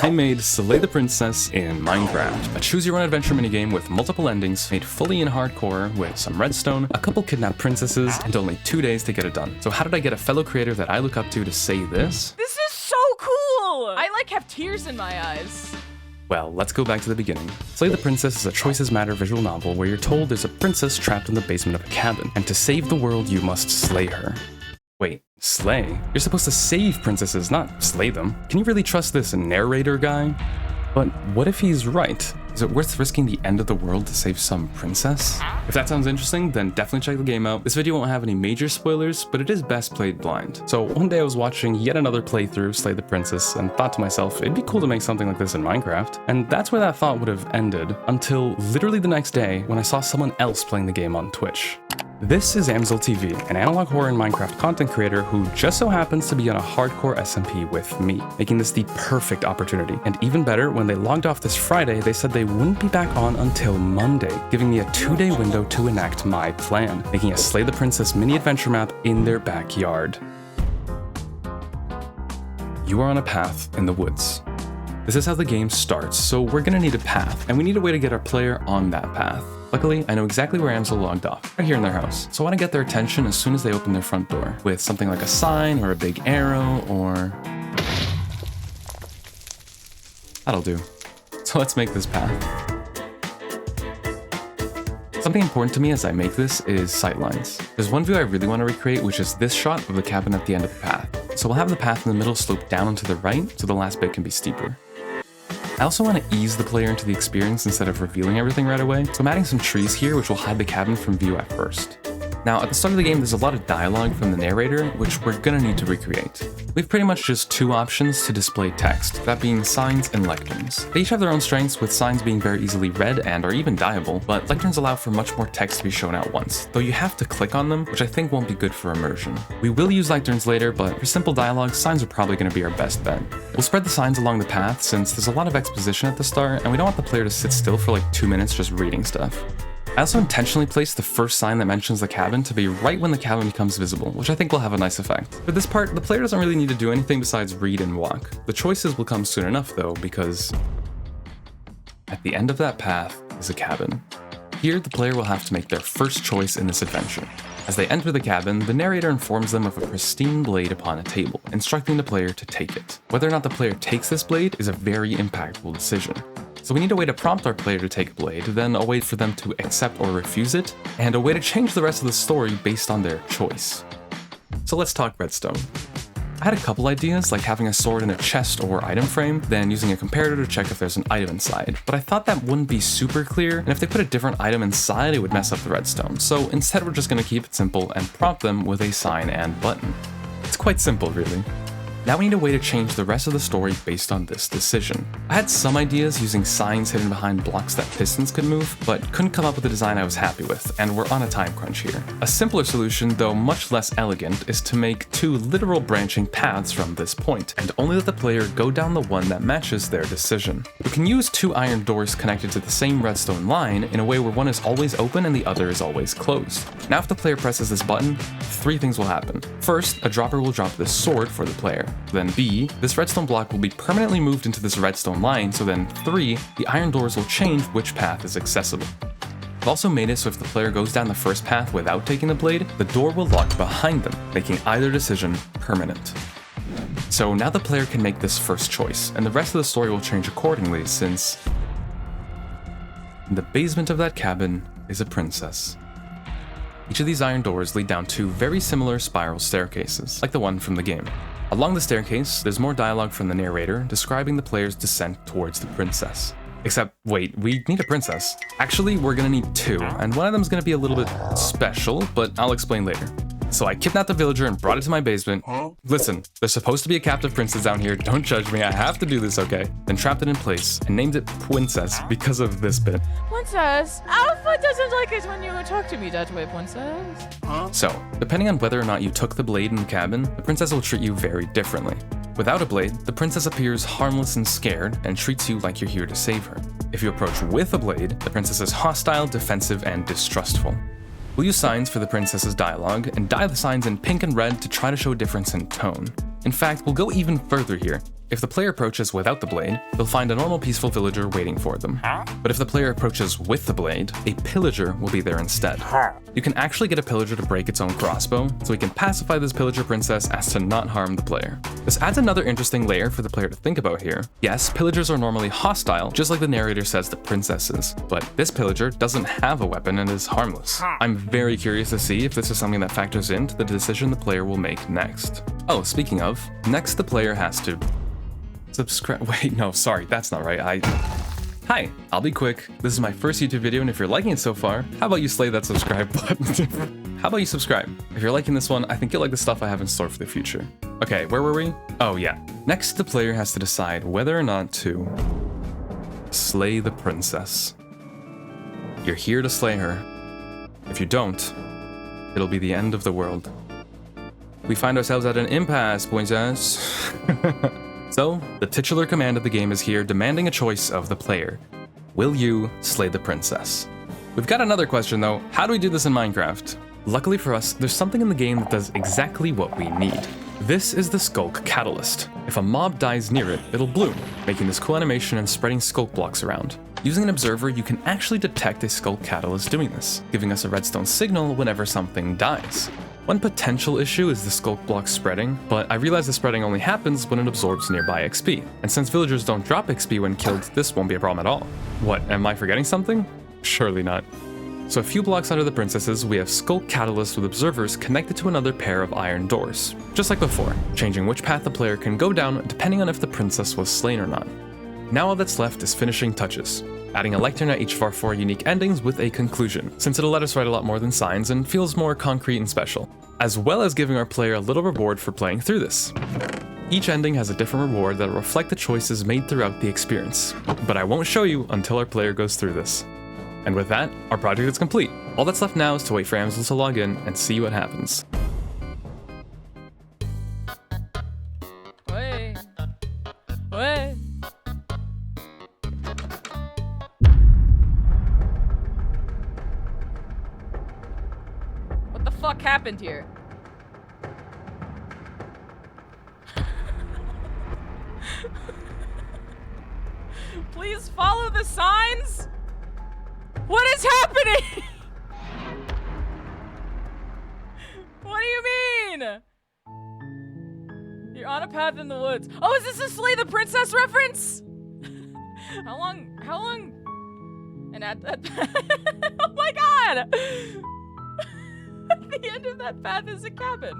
I made Slay the Princess in Minecraft, a choose-your-own adventure minigame with multiple endings, made fully in hardcore with some redstone, a couple kidnapped princesses, and only 2 days to get it done. So how did I get a fellow creator that I look up to say this? This is so cool! I have tears in my eyes. Well, let's go back to the beginning. Slay the Princess is a Choices Matter visual novel where you're told there's a princess trapped in the basement of a cabin, and to save the world you must slay her. Wait, slay? You're supposed to save princesses, not slay them. Can you really trust this narrator guy? But what if he's right? Is it worth risking the end of the world to save some princess? If that sounds interesting, then definitely check the game out. This video won't have any major spoilers, but it is best played blind. So one day I was watching yet another playthrough, Slay the Princess, and thought to myself, it'd be cool to make something like this in Minecraft. And that's where that thought would have ended, until literally the next day when I saw someone else playing the game on Twitch. This is AmselTV, an analog horror and Minecraft content creator who just so happens to be on a hardcore SMP with me, making this the perfect opportunity. And even better, when they logged off this Friday, they said they wouldn't be back on until Monday, giving me a 2-day window to enact my plan, making a Slay the Princess mini adventure map in their backyard. You are on a path in the woods. This is how the game starts, so we're gonna need a path, and we need a way to get our player on that path. Luckily, I know exactly where Amsel logged off, right here in their house, so I want to get their attention as soon as they open their front door, with something like a sign or a big arrow or... That'll do. So let's make this path. Something important to me as I make this is sightlines. There's one view I really want to recreate, which is this shot of the cabin at the end of the path. So we'll have the path in the middle slope down and to the right, so the last bit can be steeper. I also want to ease the player into the experience instead of revealing everything right away, so I'm adding some trees here which will hide the cabin from view at first. Now, at the start of the game, there's a lot of dialogue from the narrator, which we're gonna need to recreate. We have pretty much just 2 options to display text, that being signs and lecterns. They each have their own strengths, with signs being very easily read and are even dyeable, but lecterns allow for much more text to be shown at once, though you have to click on them, which I think won't be good for immersion. We will use lecterns later, but for simple dialogue, signs are probably gonna be our best bet. We'll spread the signs along the path, since there's a lot of exposition at the start, and we don't want the player to sit still for like 2 minutes just reading stuff. I also intentionally placed the first sign that mentions the cabin to be right when the cabin becomes visible, which I think will have a nice effect. For this part, the player doesn't really need to do anything besides read and walk. The choices will come soon enough though, because at the end of that path is a cabin. Here, the player will have to make their first choice in this adventure. As they enter the cabin, the narrator informs them of a pristine blade upon a table, instructing the player to take it. Whether or not the player takes this blade is a very impactful decision. So we need a way to prompt our player to take a blade, then a way for them to accept or refuse it, and a way to change the rest of the story based on their choice. So let's talk redstone. I had a couple ideas, like having a sword in a chest or item frame, then using a comparator to check if there's an item inside, but I thought that wouldn't be super clear, and if they put a different item inside, it would mess up the redstone. So instead, we're just gonna keep it simple and prompt them with a sign and button. It's quite simple, really. Now we need a way to change the rest of the story based on this decision. I had some ideas using signs hidden behind blocks that pistons could move, but couldn't come up with a design I was happy with, and we're on a time crunch here. A simpler solution, though much less elegant, is to make 2 literal branching paths from this point, and only let the player go down the one that matches their decision. We can use 2 iron doors connected to the same redstone line in a way where one is always open and the other is always closed. Now if the player presses this button, 3 things will happen. First, a dropper will drop this sword for the player. Then B, this redstone block will be permanently moved into this redstone line, so then 3, the iron doors will change which path is accessible. I've also made it so if the player goes down the first path without taking the blade, the door will lock behind them, making either decision permanent. So now the player can make this first choice, and the rest of the story will change accordingly, since in the basement of that cabin is a princess. Each of these iron doors lead down 2 very similar spiral staircases, like the one from the game. Along the staircase, there's more dialogue from the narrator describing the player's descent towards the princess. Except, wait, we need a princess. Actually, we're gonna need 2, and one of them's gonna be a little bit special, but I'll explain later. So I kidnapped a villager and brought it to my basement. Listen, there's supposed to be a captive princess down here, don't judge me, I have to do this, okay? Then trapped it in place and named it Princess because of this bit. Princess, Alpha doesn't like it when you talk to me that way, Princess. So, depending on whether or not you took the blade in the cabin, the princess will treat you very differently. Without a blade, the princess appears harmless and scared and treats you like you're here to save her. If you approach with a blade, the princess is hostile, defensive, and distrustful. We'll use signs for the princess's dialogue, and dye the signs in pink and red to try to show a difference in tone. In fact, we'll go even further here. If the player approaches without the blade, they'll find a normal peaceful villager waiting for them. But if the player approaches with the blade, a pillager will be there instead. You can actually get a pillager to break its own crossbow, so we can pacify this pillager princess as to not harm the player. This adds another interesting layer for the player to think about here. Yes, pillagers are normally hostile, just like the narrator says to princesses, but this pillager doesn't have a weapon and is harmless. I'm very curious to see if this is something that factors into the decision the player will make next. Oh, speaking of, next the player has to subscribe. Wait, no, sorry, that's not right. Hi, I'll be quick. This is my first YouTube video, and if you're liking it so far, how about you slay that subscribe button? How about you subscribe? If you're liking this one, I think you'll like the stuff I have in store for the future. Okay, where were we? Oh yeah. Next, the player has to decide whether or not to slay the princess. You're here to slay her. If you don't, it'll be the end of the world. We find ourselves at an impasse, princess. So, the titular command of the game is here, demanding a choice of the player. Will you slay the princess? We've got another question though. How do we do this in Minecraft? Luckily for us, there's something in the game that does exactly what we need. This is the Skulk Catalyst. If a mob dies near it, it'll bloom, making this cool animation and spreading skulk blocks around. Using an observer, you can actually detect a Skulk Catalyst doing this, giving us a redstone signal whenever something dies. One potential issue is the skulk block spreading, but I realize the spreading only happens when it absorbs nearby XP. And since villagers don't drop XP when killed, this won't be a problem at all. What, am I forgetting something? Surely not. So a few blocks under the princesses, we have Skulk Catalyst with observers connected to another pair of iron doors, just like before, changing which path the player can go down depending on if the princess was slain or not. Now all that's left is finishing touches, adding a lectern at each of our 4 unique endings with a conclusion, since it'll let us write a lot more than signs and feels more concrete and special, as well as giving our player a little reward for playing through this. Each ending has a different reward that'll reflect the choices made throughout the experience, but I won't show you until our player goes through this. And with that, our project is complete. All that's left now is to wait for Amsel to log in and see what happens. Wait. Wait. What the fuck happened here? Please follow the signs? What is happening? What do you mean? You're on a path in the woods. Oh, is this a Slay the Princess reference? How long? And at that oh my god! At the end of that path is a cabin.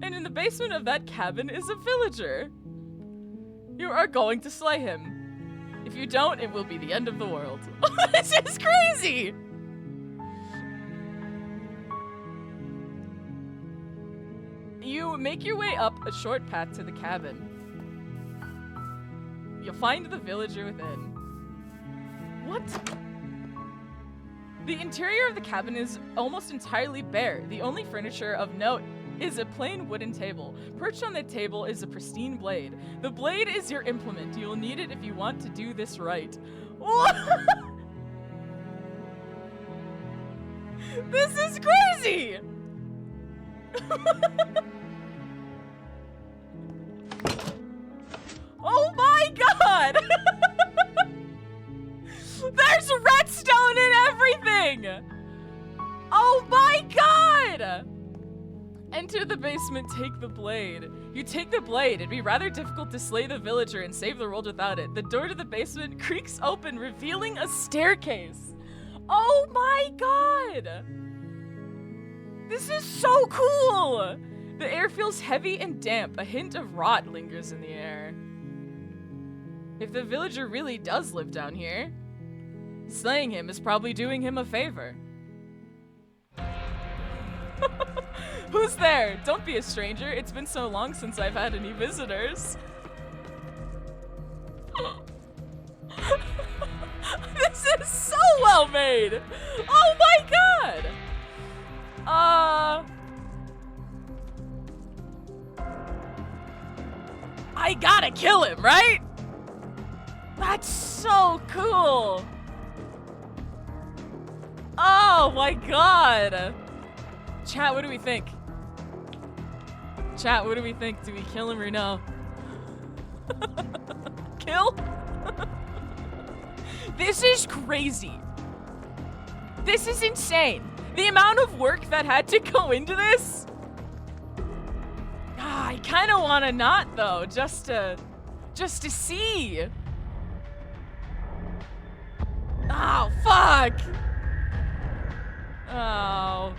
And in the basement of that cabin is a villager. You are going to slay him. If you don't, it will be the end of the world. This is crazy! You make your way up a short path to the cabin. You'll find the villager within. What? The interior of the cabin is almost entirely bare. The only furniture of note is a plain wooden table. Perched on the table is a pristine blade. The blade is your implement. You'll need it if you want to do this right. This is crazy! Oh my god! There's redstone in everything! Oh my god! Enter the basement, take the blade. You take the blade. It'd be rather difficult to slay the villager and save the world without it. The door to the basement creaks open, revealing a staircase. Oh my god! This is so cool! The air feels heavy and damp. A hint of rot lingers in the air. If the villager really does live down here, slaying him is probably doing him a favor. Who's there? Don't be a stranger. It's been so long since I've had any visitors. This is so well made. Oh my god. I gotta kill him, right? That's so cool. Oh my god. Chat, what do we think? Chat, what do we think? Do we kill him or no? Kill? This is crazy. This is insane. The amount of work that had to go into this. I kind of want to not though, just to see. Oh, fuck. Oh.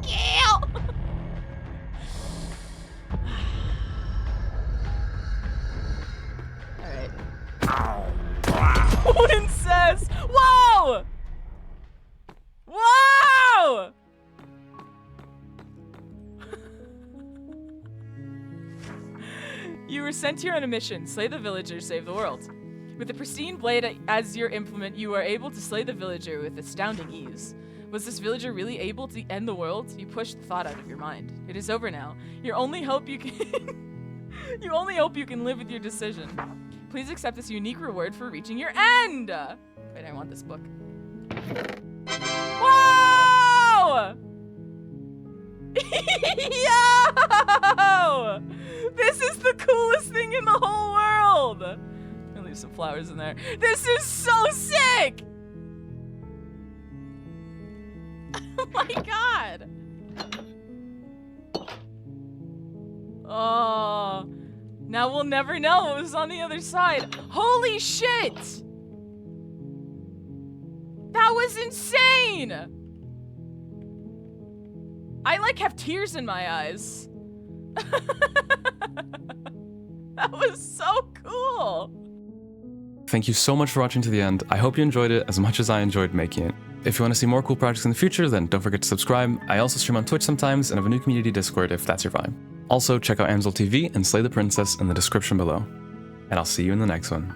Kill. Alright. Incest! Whoa! Whoa! You were sent here on a mission. Slay the villager, save the world. With the pristine blade as your implement, you are able to slay the villager with astounding ease. Was this villager really able to end the world? You pushed the thought out of your mind. It is over now. Your only hope you can you only hope you can live with your decision. Please accept this unique reward for reaching your end. Wait, I want this book. Whoa! Yo! This is the coolest thing in the whole world. I'll leave some flowers in there. This is so sick! Oh my god! Oh, now we'll never know what was on the other side. Holy shit! That was insane! I like have tears in my eyes. That was so cool! Thank you so much for watching to the end. I hope you enjoyed it as much as I enjoyed making it. If you want to see more cool projects in the future, then don't forget to subscribe. I also stream on Twitch sometimes and have a new community Discord if that's your vibe. Also, check out AmselTV and Slay the Princess in the description below. And I'll see you in the next one.